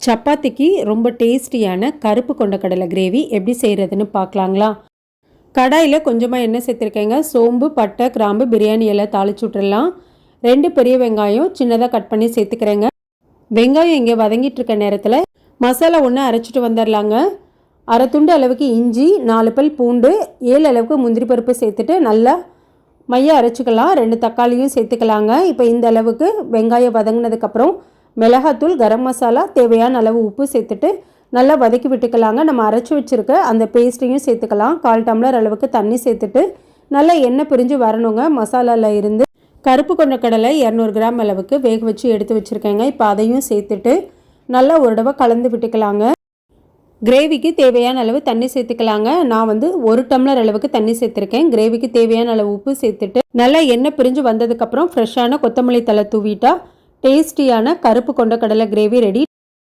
சப்பாத்திக்கு ரொம்ப டேஸ்டியான கருப்பு கொண்டக்கடலை கிரேவி எப்படி செய்கிறதுன்னு பார்க்கலாங்களா? கடாயில் கொஞ்சமாக எண்ணெய் சேர்த்துருக்கேங்க. சோம்பு, பட்டை, கிராம்பு, பிரியாணி இலை தாளிச்சு விட்டுறலாம். 2 பெரிய வெங்காயம் சின்னதாக கட் பண்ணி சேர்த்துக்கிறேங்க. வெங்காயம் இங்கே வதங்கிட்டு இருக்க நேரத்தில் மசாலா ஒன்று அரைச்சிட்டு வந்துடலாங்க. அரை துண்டு அளவுக்கு இஞ்சி, 4 பல் பூண்டு, 7 அளவுக்கு முந்திரி பருப்பு சேர்த்துட்டு நல்லா மைய அரைச்சிக்கலாம். 2 தக்காளியும் சேர்த்துக்கலாங்க. இப்போ இந்த அளவுக்கு வெங்காயம் வதங்கினதுக்கப்புறம் மிளகாத்தூள், கரம் மசாலா, தேவையான அளவு உப்பு சேர்த்துட்டு நல்லா வதக்கி விட்டுக்கலாங்க. நம்ம அரைச்சி வச்சுருக்க அந்த பேஸ்ட்டையும் சேர்த்துக்கலாம். 1/4 டம்ளர் அளவுக்கு தண்ணி சேர்த்துட்டு நல்லா எண்ணெய் பிரிஞ்சு வரணுங்க. மசாலாவில் இருந்து கருப்பு கொண்டக்கடலை 200 கிராம் அளவுக்கு வேக வச்சு எடுத்து வச்சுருக்கேங்க. இப்போ அதையும் சேர்த்துட்டு நல்லா ஒரு தடவை கலந்து விட்டுக்கலாங்க. கிரேவிக்கு தேவையான அளவு தண்ணி சேர்த்துக்கலாங்க. நான் 1 டம்ளர் அளவுக்கு தண்ணி சேர்த்துருக்கேன். கிரேவிக்கு தேவையான அளவு உப்பு சேர்த்துட்டு நல்லா எண்ணெய் பிரிஞ்சு வந்ததுக்கப்புறம் ஃப்ரெஷ்ஷான கொத்தமல்லி தழை தூவிட்டா டேஸ்டியான கருப்பு கொண்டக்கடலை கிரேவி ரெடி.